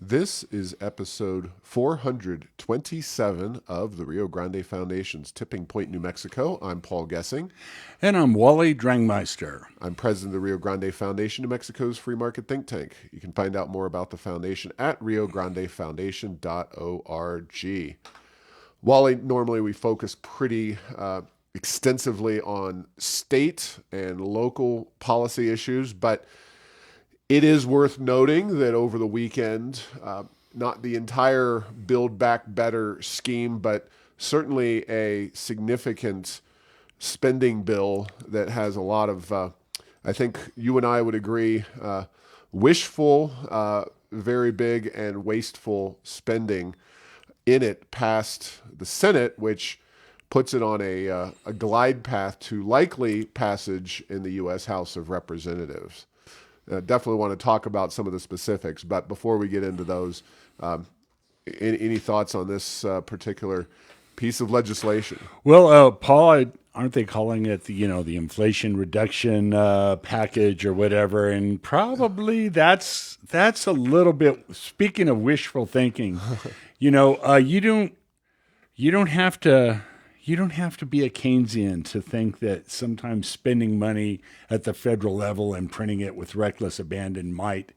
This is episode 427 of the Rio Grande Foundation's Tipping Point, New Mexico. I'm Paul Gessing. And I'm Wally Drangmeister. I'm president of the Rio Grande Foundation, New Mexico's free market think tank. You can find out more about the foundation at riograndefoundation.org. Wally, normally we focus pretty extensively on state and local policy issues, but it is worth noting that over the weekend, not the entire Build Back Better scheme, but certainly a significant spending bill that has a lot of, I think you and I would agree, wishful, very big and wasteful spending in it passed the Senate, which puts it on a glide path to likely passage in the U.S. House of Representatives. Definitely want to talk about some of the specifics, but before we get into those, any thoughts on this particular piece of legislation? Well, Paul, aren't they calling it the Inflation Reduction package or whatever? And probably that's a little bit. Speaking of wishful thinking, you don't have to. You don't have to be a Keynesian to think that sometimes spending money at the federal level and printing it with reckless abandon might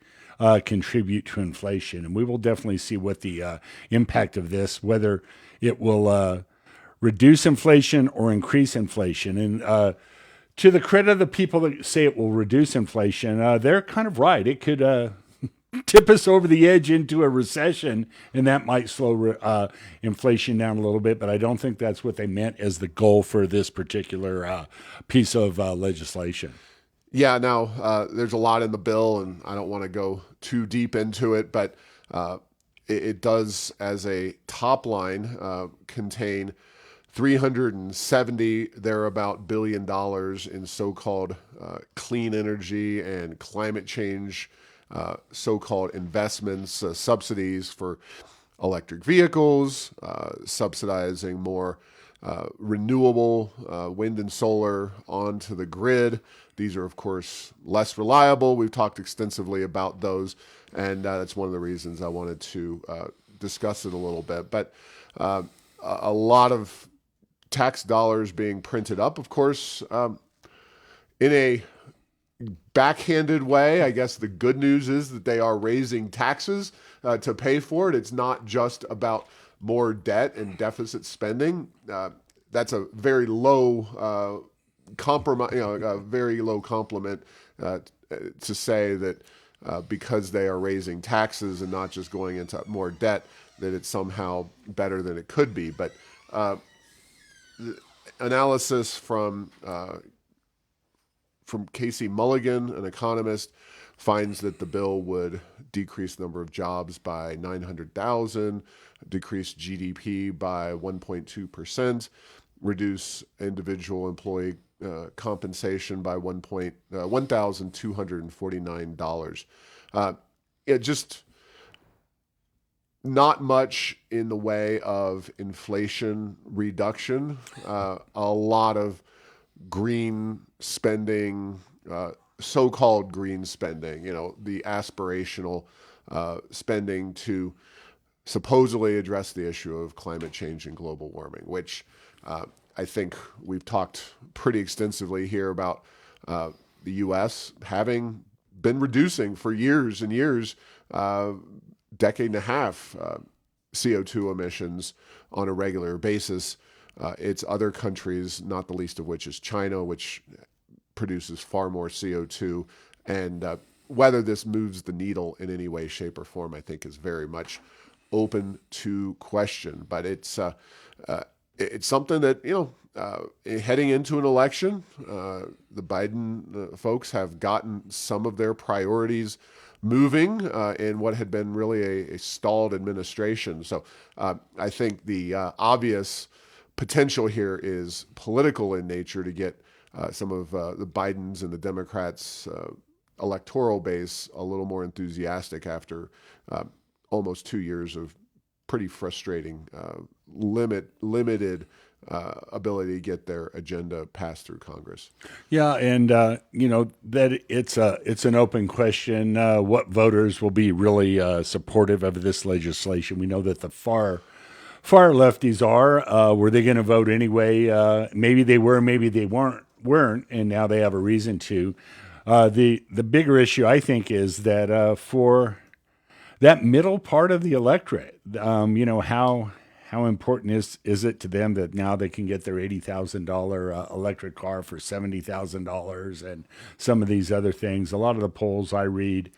contribute to inflation. And we will definitely see what the impact of this, whether it will reduce inflation or increase inflation. And to the credit of the people that say it will reduce inflation, they're kind of right. It could tip us over the edge into a recession, and that might slow inflation down a little bit. But I don't think that's what they meant as the goal for this particular piece of legislation. Yeah, now there's a lot in the bill, and I don't want to go too deep into it, but it does, as a top line, contain 370 thereabout $1 billion in so-called clean energy and climate change so-called investments, subsidies for electric vehicles, subsidizing more renewable wind and solar onto the grid. These are, of course, less reliable. We've talked extensively about those, and that's one of the reasons I wanted to discuss it a little bit. But a lot of tax dollars being printed up, of course, in a backhanded way. I guess the good news is that they are raising taxes to pay for it. It's not just about more debt and deficit spending. That's a very low compromise, a very low compliment to say that because they are raising taxes and not just going into more debt, that it's somehow better than it could be. But analysis from Casey Mulligan, an economist, finds that the bill would decrease the number of jobs by 900,000, decrease GDP by 1.2%, reduce individual employee compensation by $1,249. It just not much in the way of inflation reduction. A lot of green spending, so-called green spending, the aspirational spending to supposedly address the issue of climate change and global warming, which I think we've talked pretty extensively here about the U.S. having been reducing for years and years, decade and a half, CO2 emissions on a regular basis. It's other countries, not the least of which is China, which produces far more CO2. And whether this moves the needle in any way, shape, or form, I think is very much open to question. But it's something that, heading into an election, the Biden folks have gotten some of their priorities moving in what had been really a stalled administration. So I think the obvious potential here is political in nature to get some of the Bidens and the Democrats' electoral base a little more enthusiastic after almost 2 years of pretty frustrating, limited ability to get their agenda passed through Congress. Yeah, and that it's an open question. What voters will be really supportive of this legislation? We know that the far lefties are. Were they going to vote anyway? Maybe they were, maybe they weren't, and now they have a reason to. The bigger issue, I think, is that for that middle part of the electorate, how important is it to them that now they can get their $80,000 electric car for $70,000 and some of these other things? A lot of the polls I read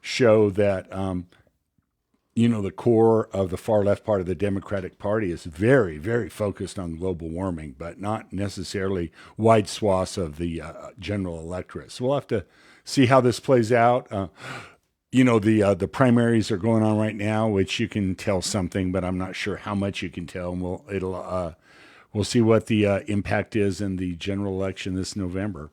show that the core of the far left part of the Democratic Party is very, very focused on global warming, but not necessarily wide swaths of the general electorate. So we'll have to see how this plays out. The primaries are going on right now, which you can tell something, but I'm not sure how much you can tell. And we'll see what the impact is in the general election this November.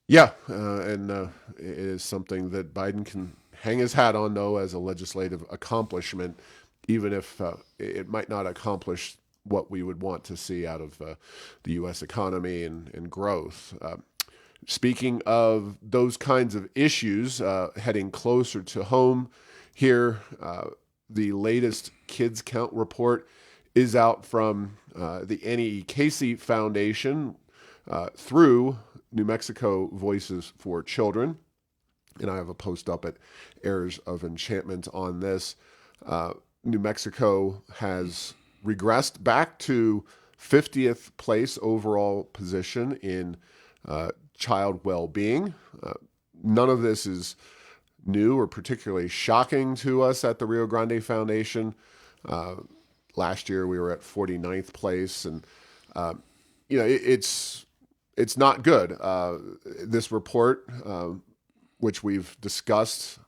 Yeah, and it is something that Biden can hang his hat on, though, as a legislative accomplishment, even if it might not accomplish what we would want to see out of the U.S. economy and growth. Speaking of those kinds of issues, heading closer to home here, the latest kids count report is out from the Annie Casey Foundation through New Mexico Voices for Children. And I have a post up at Heirs of Enchantment on this. New Mexico has regressed back to 50th place overall position in child well-being. None of this is new or particularly shocking to us at the Rio Grande Foundation. Last year we were at 49th place, and it's not good. This report, which we've discussed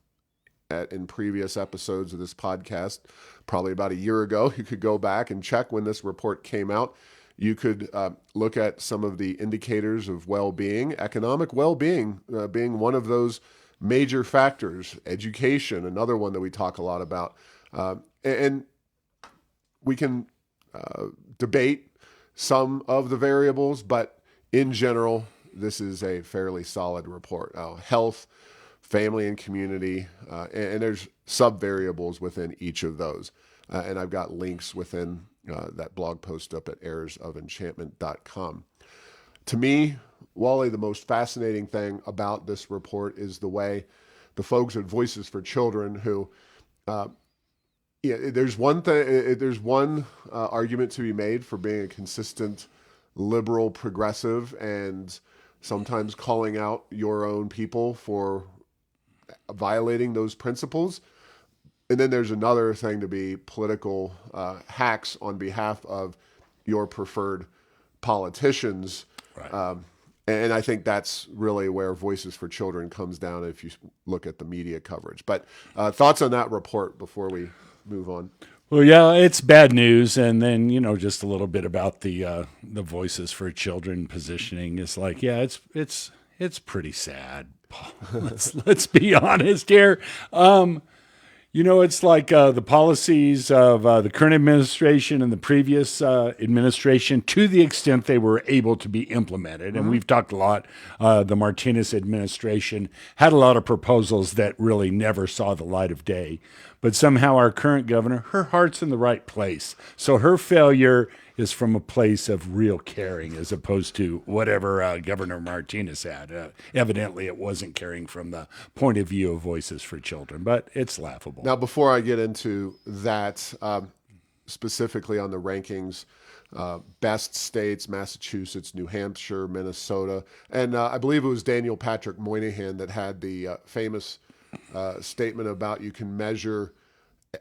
in previous episodes of this podcast, probably about a year ago, you could go back and check when this report came out. You could look at some of the indicators of well-being, economic well-being being one of those major factors, education, another one that we talk a lot about. And we can debate some of the variables, but in general, this is a fairly solid report. Health, family and community, and there's sub-variables within each of those. And I've got links within that blog post up at heirsofenchantment.com. To me, Wally, the most fascinating thing about this report is the way the folks at Voices for Children who, there's one thing, there's one argument to be made for being a consistent liberal progressive and sometimes calling out your own people for violating those principles. And then there's another thing to be political hacks on behalf of your preferred politicians. Right. And I think that's really where Voices for Children comes down if you look at the media coverage. But thoughts on that report before we move on? Well, yeah, it's bad news. And then, just a little bit about the Voices for Children positioning is like, yeah, it's pretty sad. Let's be honest here. It's like the policies of the current administration and the previous administration, to the extent they were able to be implemented. And we've talked a lot. The Martinez administration had a lot of proposals that really never saw the light of day. But somehow our current governor, her heart's in the right place. So her failure is from a place of real caring as opposed to whatever Governor Martinez had. Evidently, it wasn't caring from the point of view of Voices for Children, but it's laughable. Now, before I get into that, specifically on the rankings, best states, Massachusetts, New Hampshire, Minnesota, and I believe it was Daniel Patrick Moynihan that had the famous statement about you can measure,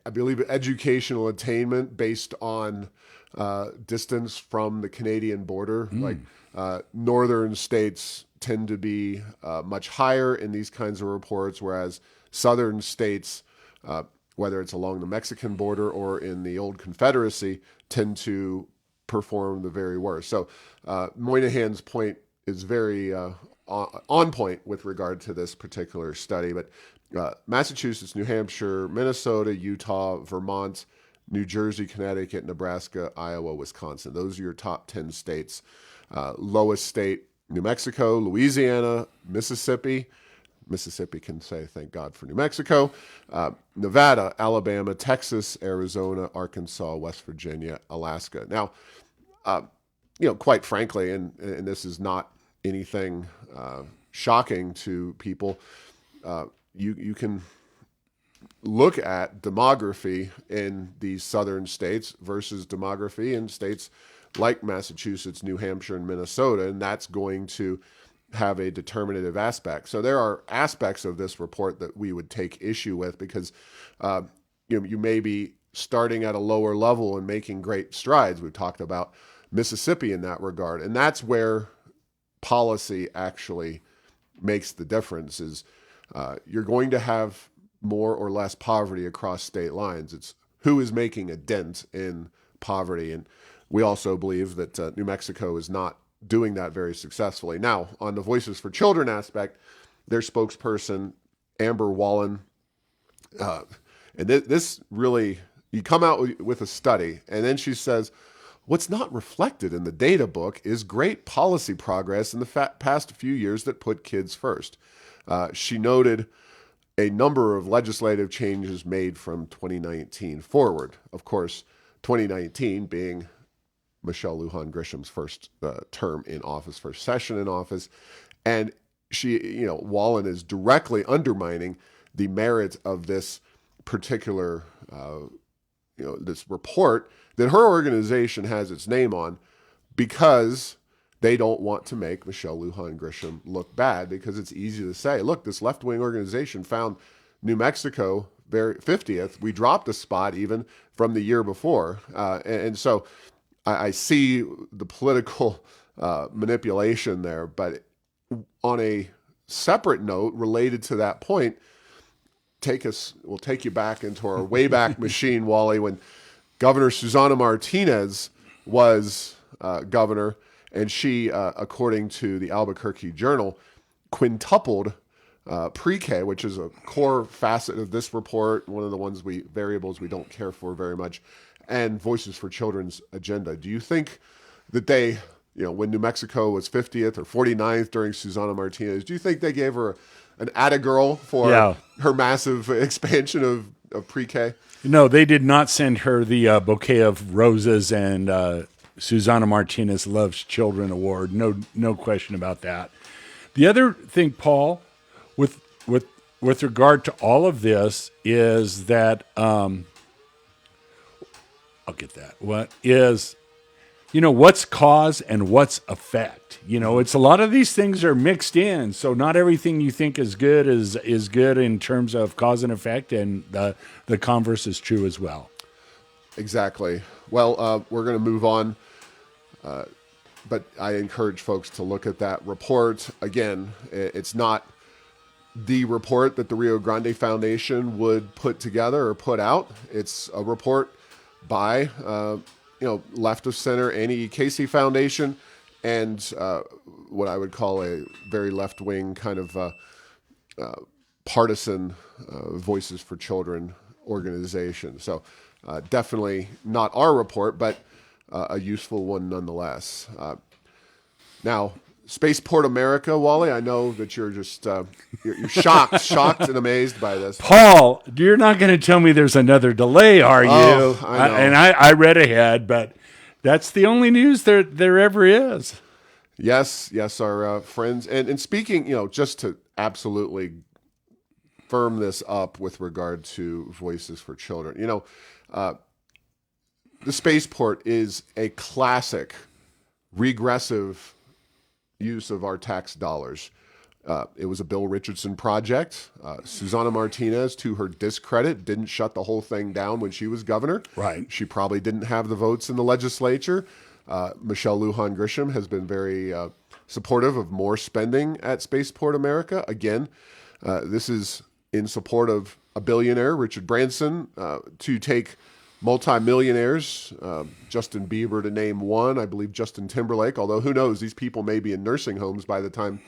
I believe, educational attainment based on distance from the Canadian border. Like northern states tend to be much higher in these kinds of reports, whereas southern states, whether it's along the Mexican border or in the old Confederacy, tend to perform the very worst. So Moynihan's point is very on point with regard to this particular study. But Massachusetts, New Hampshire, Minnesota, Utah, Vermont, New Jersey, Connecticut, Nebraska, Iowa, Wisconsin. Those are your top 10 states. Lowest state, New Mexico, Louisiana, Mississippi. Mississippi can say thank God for New Mexico. Nevada, Alabama, Texas, Arizona, Arkansas, West Virginia, Alaska. Now, quite frankly, and this is not anything shocking to people, you can look at demography in these southern states versus demography in states like Massachusetts, New Hampshire, and Minnesota, and that's going to have a determinative aspect. So there are aspects of this report that we would take issue with because you may be starting at a lower level and making great strides. We've talked about Mississippi in that regard, and that's where policy actually makes the difference. Is you're going to have more or less poverty across state lines. It's who is making a dent in poverty, and we also believe that New Mexico is not doing that very successfully. Now, on the Voices for Children aspect, their spokesperson, Amber Wallen, and this really, you come out with a study, and then she says, what's not reflected in the data book is great policy progress in the past few years that put kids first. She noted a number of legislative changes made from 2019 forward. Of course, 2019 being Michelle Lujan Grisham's first term in office, first session in office. And she, Wallen is directly undermining the merit of this particular, this report that her organization has its name on because they don't want to make Michelle Lujan Grisham look bad, because it's easy to say, look, this left-wing organization found New Mexico 50th. We dropped a spot even from the year before. And so I see the political manipulation there. But on a separate note related to that point, we'll take you back into our Wayback Machine, Wally, when Governor Susana Martinez was governor, and she, according to the Albuquerque Journal, quintupled pre-K, which is a core facet of this report, one of the variables we don't care for very much, and Voices for Children's agenda. Do you think that they, when New Mexico was 50th or 49th during Susana Martinez, do you think they gave her an atta girl for her massive expansion of pre-K? No, they did not send her the bouquet of roses and Susana Martinez Loves Children Award. No question about that. The other thing, Paul, with regard to all of this is that I'll get that. What is, what's cause and what's effect? It's a lot of these things are mixed in. So not everything you think is good is good in terms of cause and effect, and the converse is true as well. Exactly. Well, we're going to move on. But I encourage folks to look at that report. Again, it's not the report that the Rio Grande Foundation would put together or put out. It's a report by, left of center Annie Casey Foundation and what I would call a very left-wing kind of partisan Voices for Children organization. So definitely not our report, but a useful one nonetheless. Now, Spaceport America, Wally, I know that you're just you're shocked and amazed by this. Paul, you're not going to tell me there's another delay, are you? Oh, I know. I read ahead, but that's the only news there ever is. Yes, our friends. And speaking, just to absolutely firm this up with regard to Voices for Children, the Spaceport is a classic regressive use of our tax dollars. It was a Bill Richardson project. Susana Martinez, to her discredit, didn't shut the whole thing down when she was governor. Right. She probably didn't have the votes in the legislature. Michelle Lujan Grisham has been very supportive of more spending at Spaceport America. Again, this is in support of a billionaire, Richard Branson, to take multimillionaires, Justin Bieber to name one, I believe Justin Timberlake, although who knows, these people may be in nursing homes by the time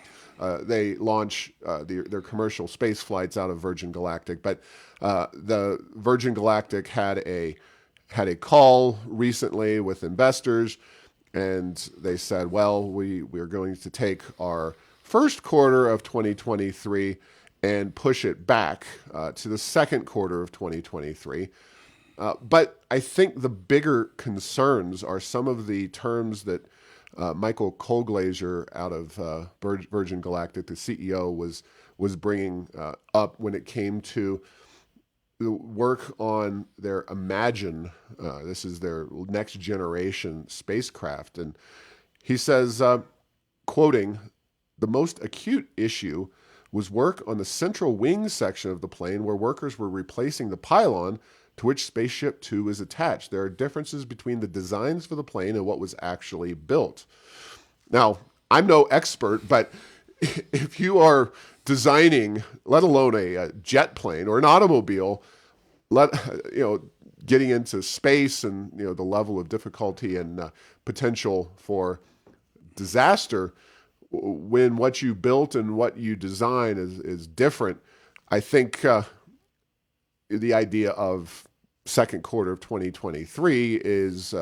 they launch their commercial space flights out of Virgin Galactic. But the Virgin Galactic had a had a call recently with investors, and they said, well, we're going to take our first quarter of 2023 and push it back to the second quarter of 2023. But I think the bigger concerns are some of the terms that Michael Colglazier out of Virgin Galactic, the CEO, was bringing up when it came to the work on their Imagine. This is their next generation spacecraft. And he says, quoting, the most acute issue was work on the central wing section of the plane where workers were replacing the pylon to which Spaceship Two is attached. There are differences between the designs for the plane and what was actually built. Now, I'm no expert, but if you are designing, let alone a jet plane or an automobile, getting into space and the level of difficulty and potential for disaster, when what you built and what you design is different, I think the idea of second quarter of 2023 is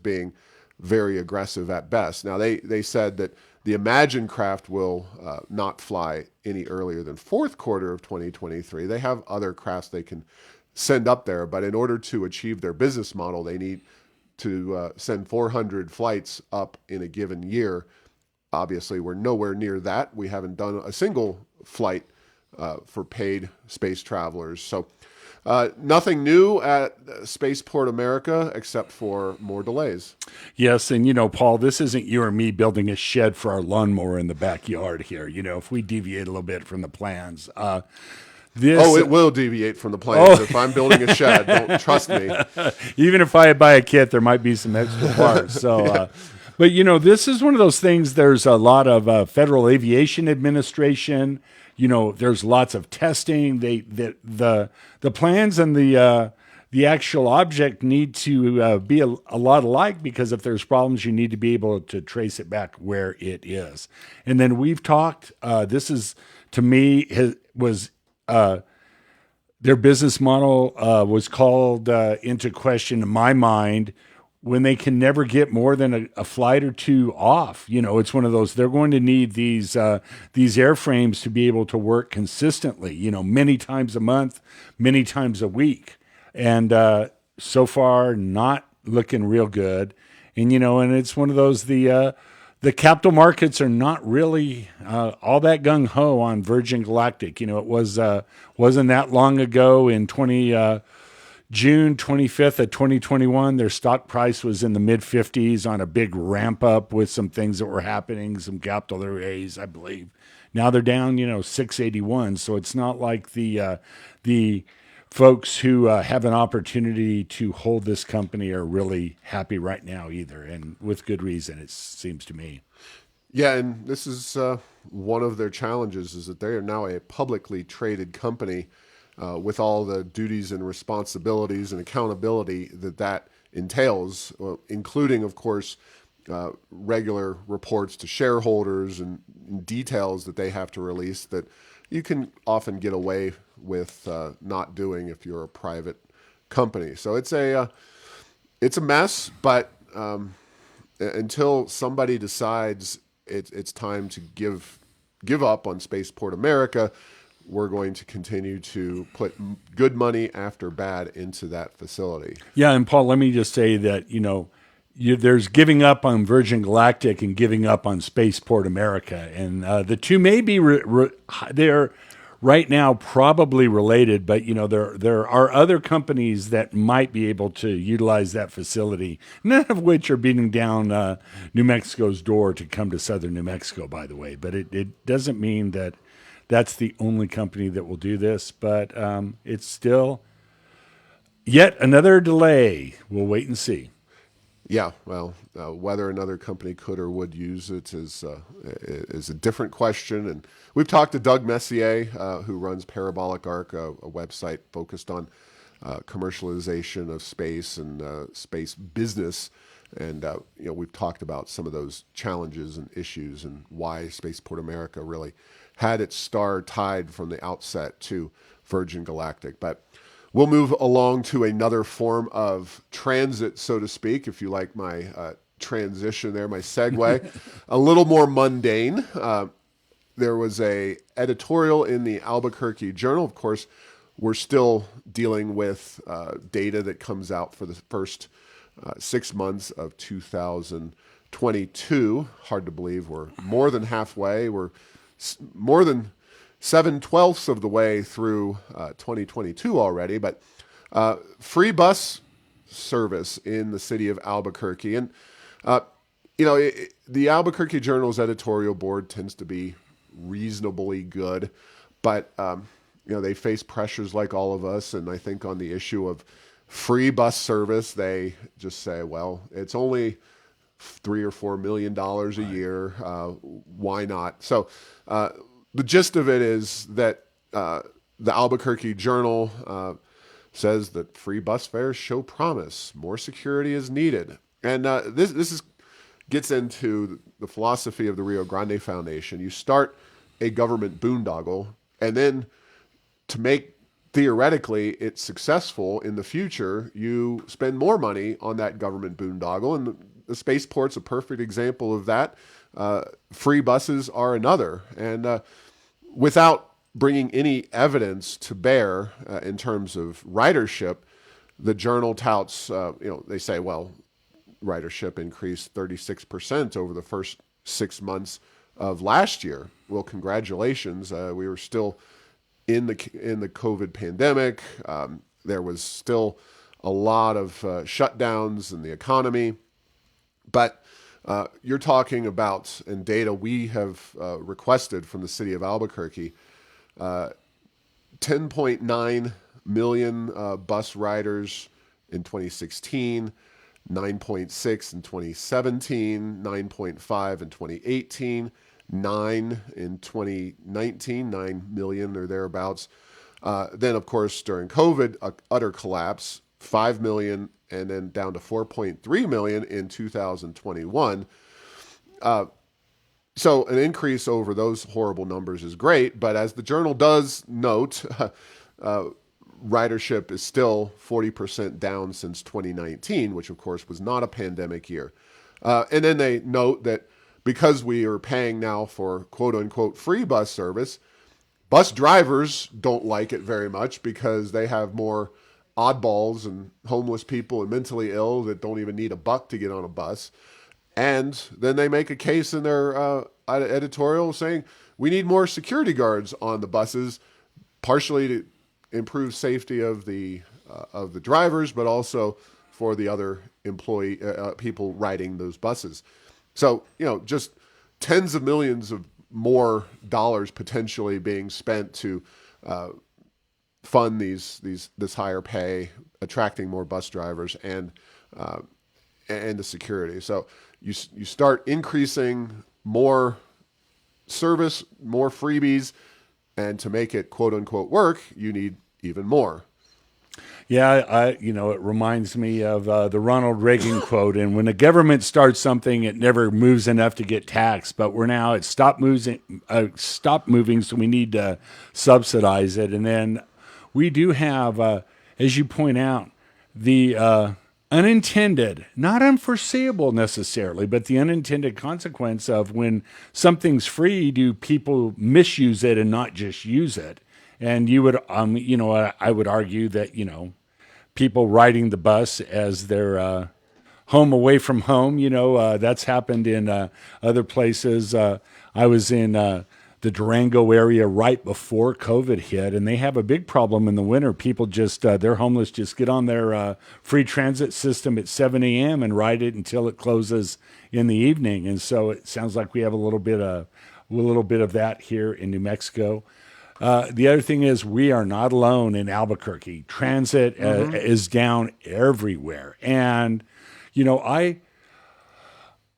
being very aggressive at best. Now, they said that the Imagine craft will not fly any earlier than fourth quarter of 2023. They have other crafts they can send up there, but in order to achieve their business model, they need to send 400 flights up in a given year. Obviously, we're nowhere near that. We haven't done a single flight for paid space travelers. So nothing new at Spaceport America except for more delays. Yes, and Paul, this isn't you or me building a shed for our lawnmower in the backyard here. If we deviate a little bit from the plans. It will deviate from the plans. If I'm building a shed, don't trust me. Even if I buy a kit, there might be some extra parts. So, but this is one of those things. There's a lot of Federal Aviation Administration. There's lots of testing. The plans and the actual object need to be a lot alike, because if there's problems, you need to be able to trace it back where it is. And then we've talked. This is, to me, was. Their business model was called into question in my mind when they can never get more than a flight or two off. It's one of those, they're going to need these airframes to be able to work consistently, many times a month, many times a week. And so far, not looking real good. And, and it's one of those, the capital markets are not really all that gung-ho on Virgin Galactic. It wasn't that long ago in June 25th of 2021, their stock price was in the mid-50s on a big ramp-up with some things that were happening, some capital they raised, I believe. Now they're down, 681. So it's not like the folks who have an opportunity to hold this company are really happy right now either, and with good reason, it seems to me. Yeah, and this is one of their challenges, is that they are now a publicly traded company with all the duties and responsibilities and accountability that entails, including, of course, regular reports to shareholders and details that they have to release that you can often get away with not doing if you're a private company. So it's a mess, but until somebody decides it's time to give up on Spaceport America, we're going to continue to put good money after bad into that facility. Yeah, and Paul, let me just say that there's giving up on Virgin Galactic and giving up on Spaceport America, and the two may be they're right now probably related, but there are other companies that might be able to utilize that facility, none of which are beating down New Mexico's door to come to southern New Mexico, by the way. But it doesn't mean that that's the only company that will do this, but it's still yet another delay. We'll wait and see. Yeah, well, whether another company could or would use it is a different question. And we've talked to Doug Messier, who runs Parabolic Arc, a website focused on commercialization of space and space business. And we've talked about some of those challenges and issues and why Spaceport America really had its star tied from the outset to Virgin Galactic. But we'll move along to another form of transit, so to speak, if you like my transition there, my segue. A little more mundane. There was a editorial in the Albuquerque Journal. Of course, we're still dealing with data that comes out for the first 6 months of 2022. Hard to believe we're more than halfway. We're more than 7/12 of the way through 2022 already. But free bus service in the city of Albuquerque. And, the Albuquerque Journal's editorial board tends to be reasonably good, but they face pressures like all of us. And I think on the issue of free bus service, they just say, well, it's only $3 or $4 million a year. Why not? So the gist of it is that the Albuquerque Journal says that free bus fares show promise. More security is needed. And this gets into the philosophy of the Rio Grande Foundation. You start a government boondoggle, and then to make theoretically it successful in the future, you spend more money on that government boondoggle. And the Spaceport's a perfect example of that. Free buses are another. And without bringing any evidence to bear in terms of ridership, the Journal touts, they say, well, ridership increased 36% over the first 6 months of last year. Well, congratulations. We were still in the COVID pandemic. There was still a lot of shutdowns in the economy. But you're talking about, and data we have requested from the city of Albuquerque, 10.9 million bus riders in 2016, 9.6 in 2017, 9.5 in 2018, 9 in 2019, 9 million or thereabouts. Then, of course, during COVID, utter collapse, 5 million, and then down to 4.3 million in 2021. So an increase over those horrible numbers is great, but as the Journal does note, ridership is still 40% down since 2019, which of course was not a pandemic year. And then they note that because we are paying now for quote unquote free bus service, bus drivers don't like it very much because they have more oddballs and homeless people and mentally ill that don't even need a buck to get on a bus. And then they make a case in their editorial saying we need more security guards on the buses, partially to improve safety of the drivers, but also for the other people riding those buses. So just tens of millions of more dollars potentially being spent to fund this higher pay, attracting more bus drivers and the security. So you start increasing more service, more freebies, and to make it quote unquote work, you need even more. Yeah, it reminds me of the Ronald Reagan quote. And when the government starts something, it never moves enough to get taxed. But it's stopped moving, so we need to subsidize it. And then we do have, as you point out, the unintended, not unforeseeable necessarily, but the unintended consequence of when something's free, do people misuse it and not just use it? And you would, I would argue that, people riding the bus as their home away from home, that's happened in other places. I was in the Durango area right before COVID hit, and they have a big problem in the winter. People just, they're homeless, just get on their free transit system at 7 a.m. and ride it until it closes in the evening. And so it sounds like we have a little bit of that here in New Mexico. The other thing is we are not alone in Albuquerque. Transit is down everywhere. And, I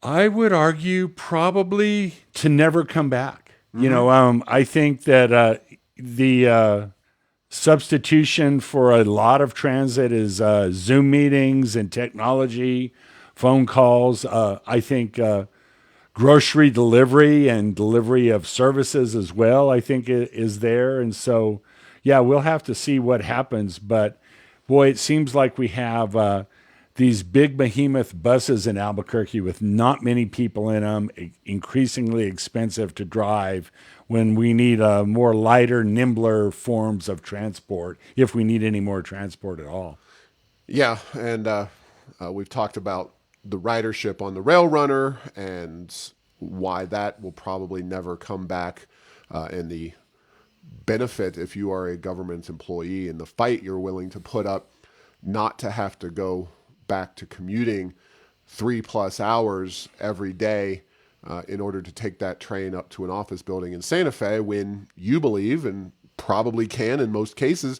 would argue probably to never come back. I think that the substitution for a lot of transit is Zoom meetings and technology, phone calls. I think grocery delivery and delivery of services as well, I think is there. And so, yeah, we'll have to see what happens. But Boy, it seems like we have these big behemoth buses in Albuquerque with not many people in them, increasingly expensive to drive when we need more lighter, nimbler forms of transport, if we need any more transport at all. Yeah, and we've talked about the ridership on the rail runner and why that will probably never come back, and the benefit if you are a government employee and the fight you're willing to put up not to have to go back to commuting 3+ hours every day in order to take that train up to an office building in Santa Fe when you believe and probably can in most cases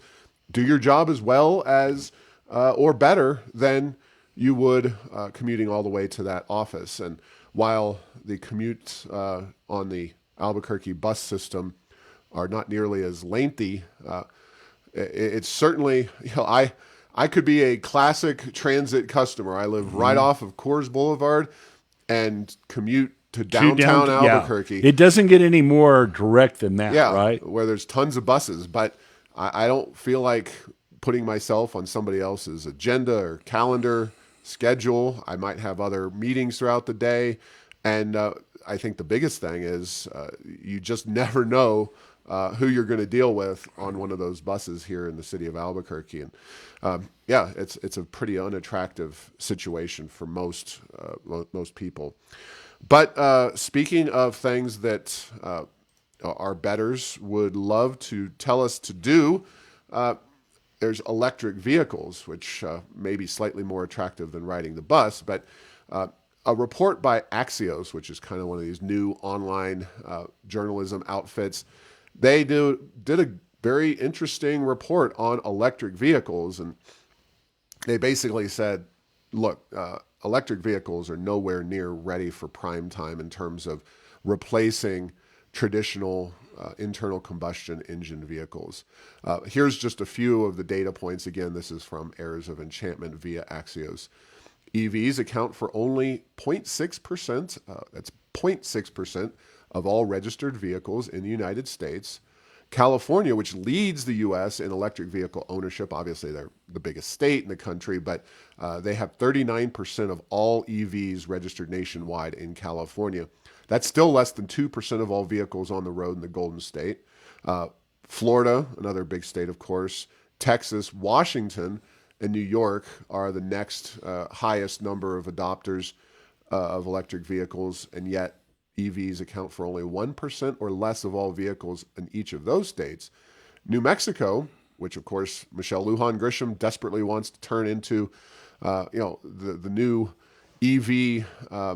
do your job as well as or better than you would commuting all the way to that office. And while the commutes on the Albuquerque bus system are not nearly as lengthy, it's certainly, I could be a classic transit customer. I live right off of Coors Boulevard and commute to downtown Albuquerque. Yeah. It doesn't get any more direct than that, right? Where there's tons of buses, but I don't feel like putting myself on somebody else's agenda or calendar schedule. I might have other meetings throughout the day, and I think the biggest thing is you just never know who you're going to deal with on one of those buses here in the city of Albuquerque. And it's a pretty unattractive situation for most people. But speaking of things that our betters would love to tell us to do, there's electric vehicles, which may be slightly more attractive than riding the bus. But a report by Axios, which is kind of one of these new online journalism outfits, they did a very interesting report on electric vehicles. And they basically said, look, electric vehicles are nowhere near ready for prime time in terms of replacing traditional internal combustion engine vehicles. Here's just a few of the data points. Again, this is from Heirs of Enchantment via Axios. EVs account for only 0.6%, that's 0.6% of all registered vehicles in the United States. California, which leads the U.S. in electric vehicle ownership, obviously they're the biggest state in the country, but they have 39% of all EVs registered nationwide in California. That's still less than 2% of all vehicles on the road in the Golden State. Florida, another big state, of course, Texas, Washington, and New York are the next highest number of adopters of electric vehicles, and yet EVs account for only 1% or less of all vehicles in each of those states. New Mexico, which of course Michelle Lujan Grisham desperately wants to turn into, the new EV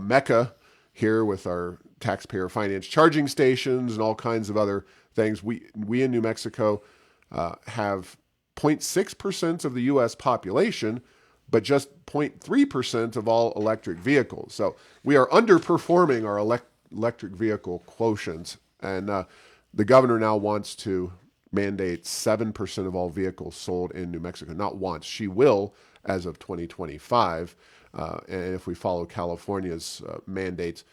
mecca here with our taxpayer finance charging stations and all kinds of other things. We in New Mexico have 0.6% of the U.S. population, but just 0.3% of all electric vehicles. So we are underperforming our electric vehicle quotient. And the governor now wants to mandate 7% of all vehicles sold in New Mexico. Not wants, she will as of 2025. And if we follow California's mandates,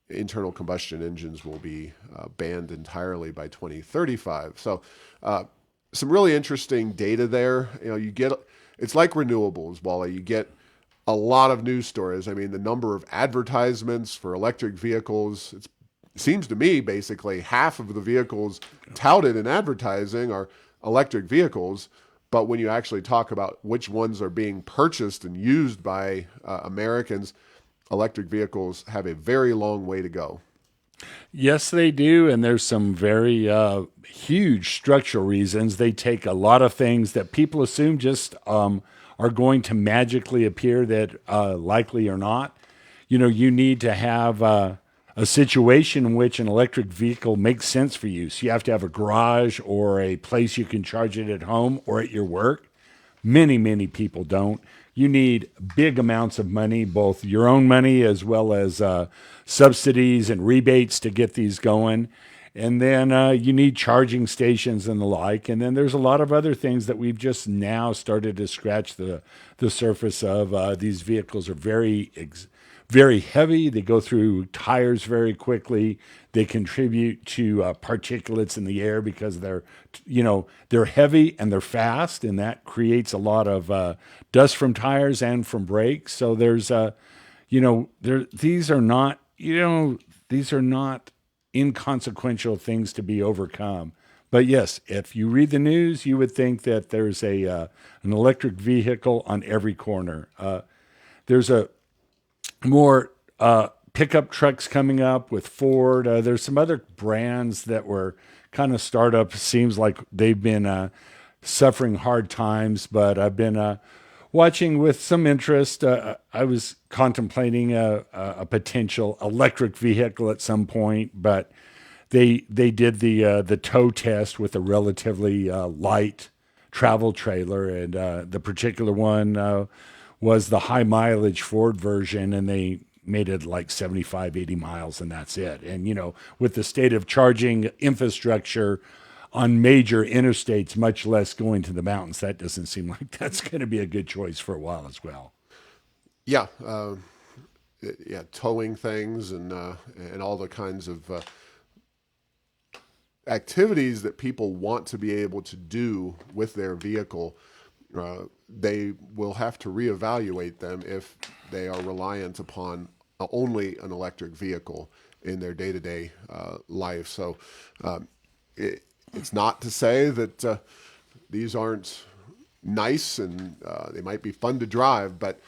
internal combustion engines will be banned entirely by 2035. So some really interesting data there. It's like renewables, Wally. You get a lot of news stories. I mean, the number of advertisements for electric vehicles, it seems to me basically half of the vehicles touted in advertising are electric vehicles. But when you actually talk about which ones are being purchased and used by Americans, electric vehicles have a very long way to go. Yes, they do. And there's some very huge structural reasons. They take a lot of things that people assume just are going to magically appear that likely are not. You need to have a situation in which an electric vehicle makes sense for you. So you have to have a garage or a place you can charge it at home or at your work. Many, many people don't. You need big amounts of money, both your own money as well as subsidies and rebates to get these going. And then you need charging stations and the like. And then there's a lot of other things that we've just now started to scratch the surface of. These vehicles are very very heavy. They go through tires very quickly. They contribute to particulates in the air because they're heavy and they're fast, and that creates a lot of dust from tires and from brakes. So there's these are not inconsequential things to be overcome. But yes, if you read the news, you would think that there's an electric vehicle on every corner. There's a more pickup trucks coming up with Ford. There's some other brands that were kind of startups. Seems like they've been suffering hard times, but I've been watching with some interest. I was contemplating a potential electric vehicle at some point, but they did the tow test with a relatively light travel trailer, and the particular one was the high mileage Ford version, and they made it like 75, 80 miles, and that's it. And, with the state of charging infrastructure on major interstates, much less going to the mountains, that doesn't seem like that's going to be a good choice for a while as well. Yeah, towing things and all the kinds of activities that people want to be able to do with their vehicle. They will have to reevaluate them if they are reliant upon only an electric vehicle in their day-to-day life. So it's not to say that these aren't nice and they might be fun to drive, but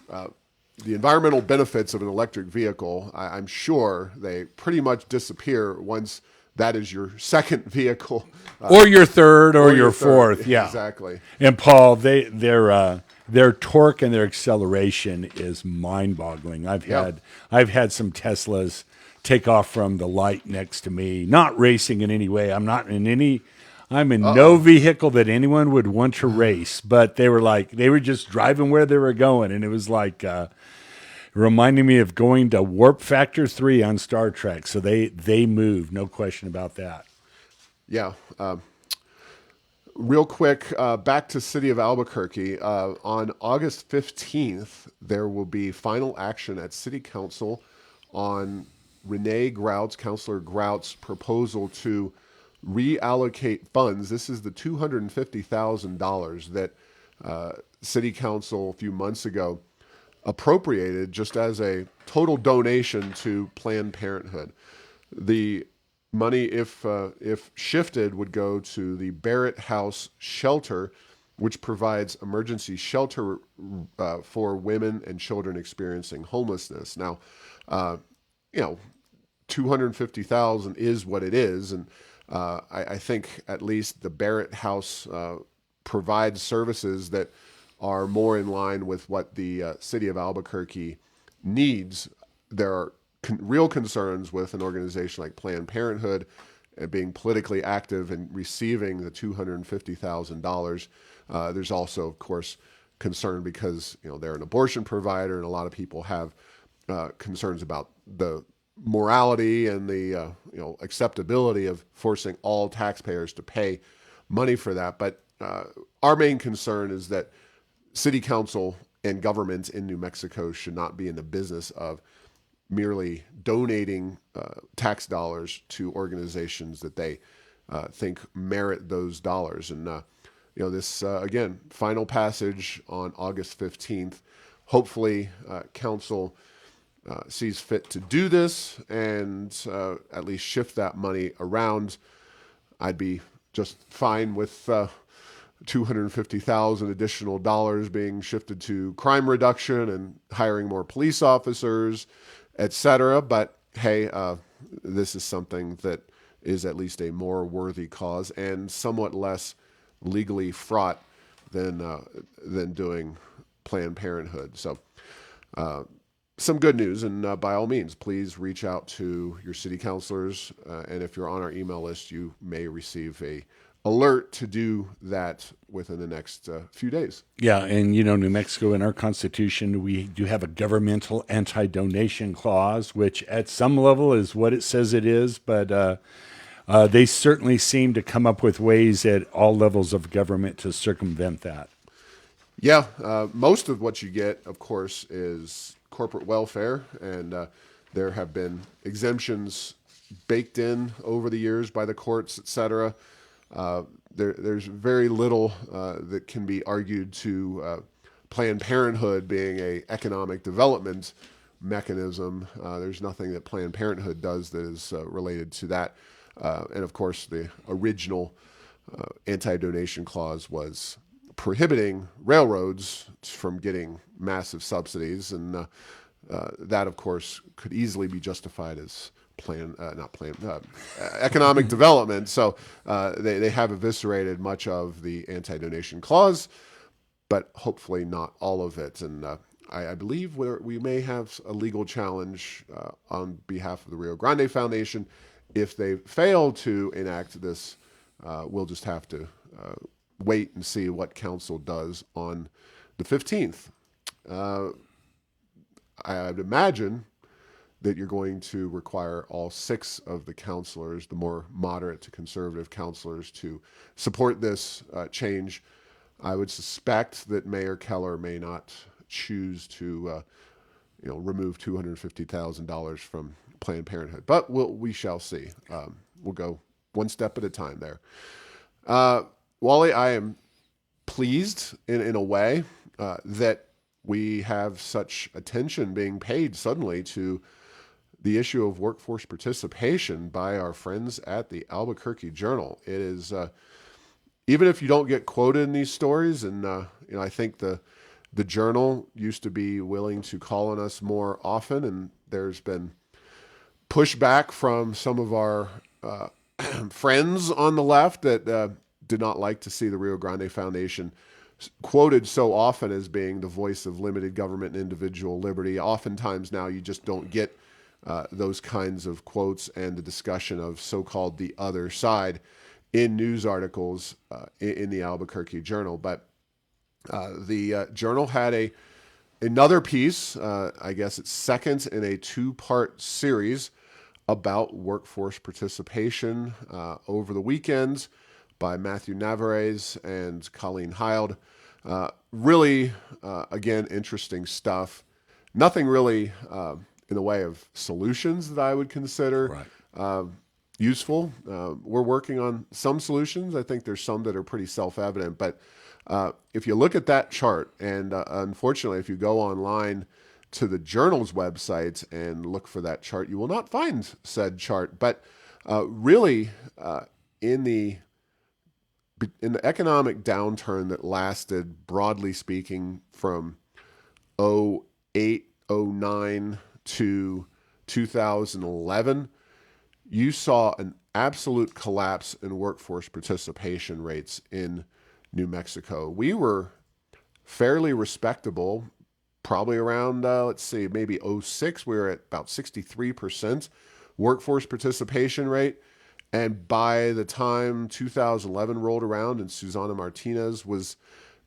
the environmental benefits of an electric vehicle, I'm sure they pretty much disappear once that is your second vehicle. Or your third or your fourth. Yeah, exactly. And Paul, their torque and their acceleration is mind-boggling. I've had some Teslas take off from the light next to me, not racing in any way. I'm in no vehicle that anyone would want to race, but they were just driving where they were going, and it was like reminding me of going to Warp Factor 3 on Star Trek. So they move, no question about that. Yeah. Real quick, back to City of Albuquerque. On August 15th, there will be final action at City Council on Councilor Grout's proposal to reallocate funds. This is the $250,000 that City Council a few months ago appropriated just as a total donation to Planned Parenthood. The money, if shifted, would go to the Barrett House Shelter, which provides emergency shelter for women and children experiencing homelessness. Now, $250,000 is what it is, and I think at least the Barrett House provides services that are more in line with what the City of Albuquerque needs. There are real concerns with an organization like Planned Parenthood being politically active and receiving the $250,000. There's also, of course, concern because they're an abortion provider, and a lot of people have concerns about the morality and the acceptability of forcing all taxpayers to pay money for that. But our main concern is that City Council and governments in New Mexico should not be in the business of merely donating tax dollars to organizations that they think merit those dollars. And this again, final passage on August 15th. Hopefully, Council sees fit to do this and at least shift that money around. I'd be just fine with $250,000 additional dollars being shifted to crime reduction and hiring more police officers, etc. But hey, this is something that is at least a more worthy cause and somewhat less legally fraught than doing Planned Parenthood. So some good news, and by all means, please reach out to your city councilors, and if you're on our email list, you may receive a alert to do that within the next few days. Yeah, and New Mexico, in our Constitution, we do have a governmental anti-donation clause, which at some level is what it says it is, but they certainly seem to come up with ways at all levels of government to circumvent that. Yeah, most of what you get, of course, is corporate welfare, and there have been exemptions baked in over the years by the courts, et cetera. There's very little that can be argued to Planned Parenthood being a economic development mechanism. There's nothing that Planned Parenthood does that is related to that. And of course, the original anti-donation clause was prohibiting railroads from getting massive subsidies, and that, of course, could easily be justified as economic development. So they have eviscerated much of the anti-donation clause, but hopefully not all of it. And I believe we may have a legal challenge on behalf of the Rio Grande Foundation. If they fail to enact this, we'll just have to wait and see what council does on the 15th. I'd imagine that you're going to require all 6 of the councilors, the more moderate to conservative councilors, to support this change. I would suspect that Mayor Keller may not choose to, remove $250,000 from Planned Parenthood, but we shall see. We'll go one step at a time there. Wally, I am pleased in a way that we have such attention being paid suddenly to the issue of workforce participation by our friends at the Albuquerque Journal. It is, even if you don't get quoted in these stories, and I think the Journal used to be willing to call on us more often, and there's been pushback from some of our friends on the left that did not like to see the Rio Grande Foundation quoted so often as being the voice of limited government and individual liberty. Oftentimes now you just don't get those kinds of quotes and the discussion of so-called the other side in news articles in the Albuquerque Journal. But the Journal had another piece, I guess it's second in a 2-part series about workforce participation over the weekends by Matthew Navarez and Colleen Heald. Really, again, interesting stuff. Nothing really in the way of solutions that I would consider useful. We're working on some solutions. I think there's some that are pretty self-evident. But if you look at that chart, and unfortunately, if you go online to the Journal's website and look for that chart, you will not find said chart. But really, in the economic downturn that lasted, broadly speaking, from 2008, 2009 to 2011, you saw an absolute collapse in workforce participation rates in New Mexico. We were fairly respectable, probably around, maybe 2006, we were at about 63% workforce participation rate. And by the time 2011 rolled around and Susana Martinez was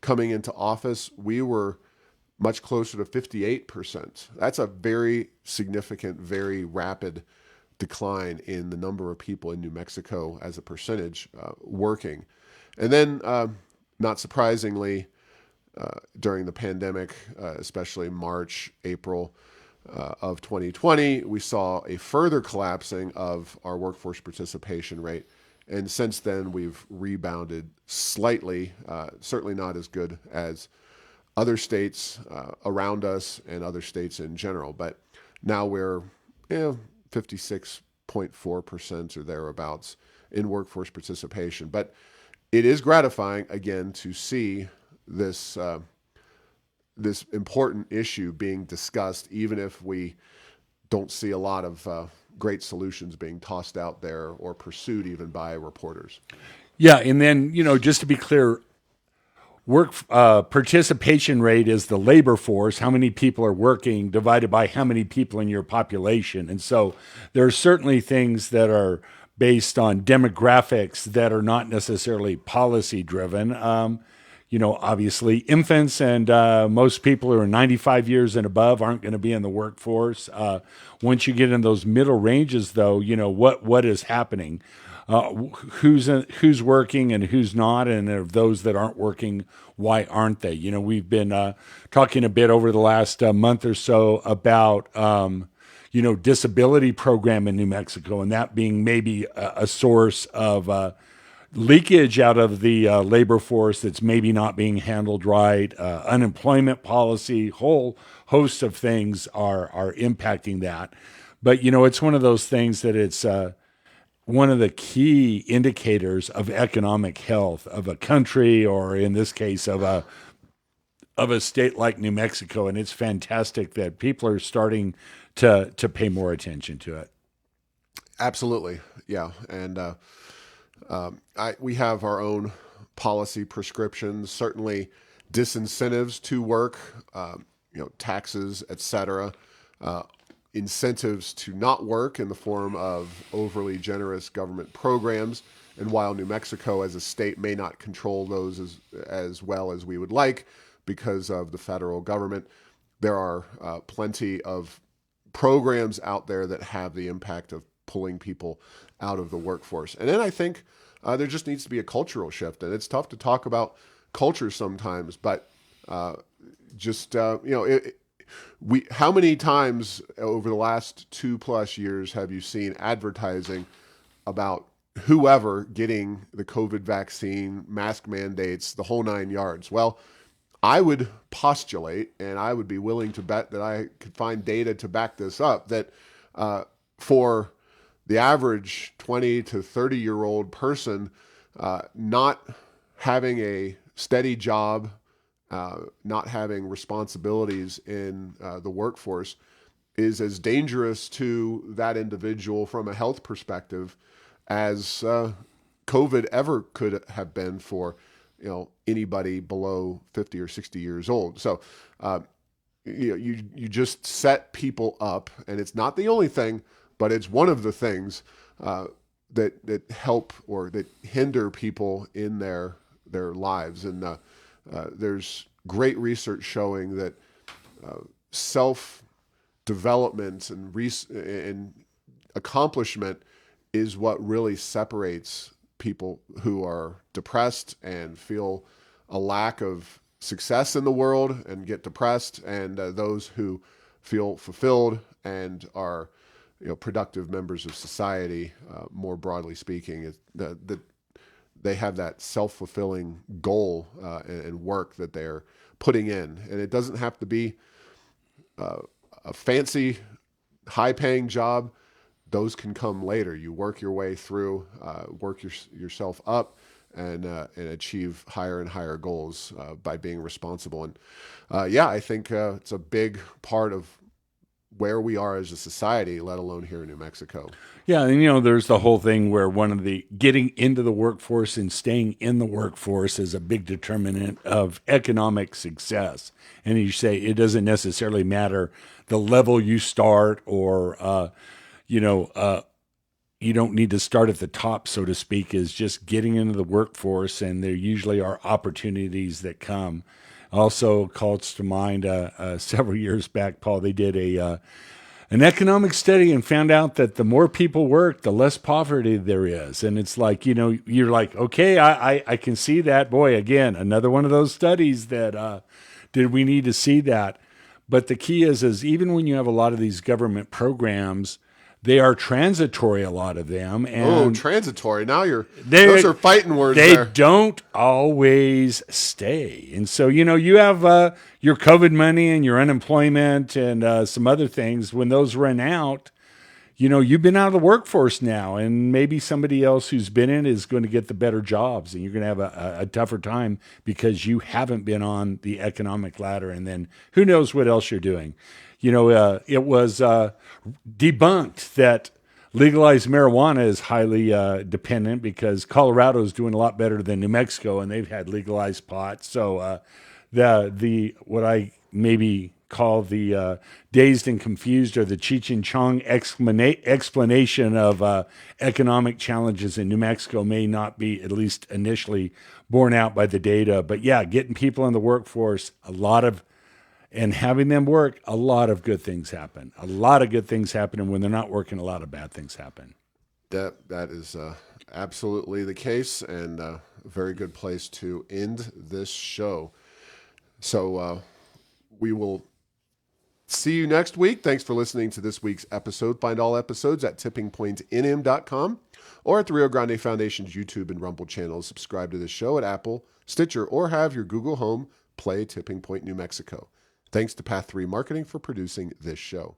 coming into office, we were much closer to 58%. That's a very significant, very rapid decline in the number of people in New Mexico as a percentage working. And then, not surprisingly, during the pandemic, especially March, April of 2020, we saw a further collapsing of our workforce participation rate. And since then, we've rebounded slightly, certainly not as good as other states around us and other states in general. But now we're 56.4% or thereabouts in workforce participation. But it is gratifying, again, to see this this important issue being discussed, even if we don't see a lot of great solutions being tossed out there or pursued even by reporters. Yeah, and then, just to be clear, work participation rate is the labor force, how many people are working divided by how many people in your population. And so there are certainly things that are based on demographics that are not necessarily policy driven. Obviously infants and most people who are 95 years and above aren't going to be in the workforce. Once you get in those middle ranges, though, what is happening? who's working and who's not, and of those that aren't working, why aren't they? We've been talking a bit over the last month or so about disability program in New Mexico, and that being maybe a source of leakage out of the labor force that's maybe not being handled right. Unemployment policy, whole host of things are impacting that. But it's one of those things that it's one of the key indicators of economic health of a country, or in this case of a state like New Mexico. And it's fantastic that people are starting to pay more attention to it. Absolutely, yeah, and we have our own policy prescriptions, certainly disincentives to work, taxes, etc., incentives to not work in the form of overly generous government programs. And while New Mexico as a state may not control those as well as we would like because of the federal government, there are plenty of programs out there that have the impact of pulling people out of the workforce. And then I think there just needs to be a cultural shift. And it's tough to talk about culture sometimes, but how many times over the last 2+ years have you seen advertising about whoever getting the COVID vaccine, mask mandates, the whole 9 yards? Well, I would postulate, and I would be willing to bet that I could find data to back this up, that for the average 20 to 30-year-old person, not having a steady job, not having responsibilities in the workforce is as dangerous to that individual from a health perspective as COVID ever could have been for anybody below 50 or 60 years old. So you just set people up, and it's not the only thing, but it's one of the things that help or that hinder people in their lives. And there's great research showing that self-development and accomplishment is what really separates people who are depressed and feel a lack of success in the world and get depressed, and those who feel fulfilled and are productive members of society, more broadly speaking, that they have that self-fulfilling goal and work that they're putting in. And it doesn't have to be a fancy, high-paying job. Those can come later. You work your way through, work yourself up, and achieve higher and higher goals by being responsible. And I think it's a big part of where we are as a society, let alone here in New Mexico. Yeah, and there's the whole thing where one of the getting into the workforce and staying in the workforce is a big determinant of economic success. And you say it doesn't necessarily matter the level you start, or you don't need to start at the top, so to speak, is just getting into the workforce, and there usually are opportunities that come. Also calls to mind several years back, Paul, they did an economic study and found out that the more people work, the less poverty there is. And it's like, you're like, okay, I can see that. Boy, again, another one of those studies that did we need to see that? But the key is even when you have a lot of these government programs, they are transitory, a lot of them. And transitory. Now those are fighting words there. They don't always stay. And so, you have your COVID money and your unemployment and some other things. When those run out, you've been out of the workforce now, and maybe somebody else who's been in is going to get the better jobs, and you're going to have a tougher time because you haven't been on the economic ladder. And then who knows what else you're doing. It was debunked that legalized marijuana is highly dependent, because Colorado is doing a lot better than New Mexico, and they've had legalized pot. So the what I maybe call the dazed and confused, or the Cheech and Chong explanation of economic challenges in New Mexico may not be, at least initially, borne out by the data. But yeah, getting people in the workforce, and having them work, a lot of good things happen. A lot of good things happen, and when they're not working, a lot of bad things happen. That is Absolutely the case, and a very good place to end this show. So we will see you next week. Thanks for listening to this week's episode. Find all episodes at tippingpointnm.com or at the Rio Grande Foundation's YouTube and Rumble channels. Subscribe to the show at Apple, Stitcher, or have your Google Home play Tipping Point New Mexico. Thanks to Path 3 Marketing for producing this show.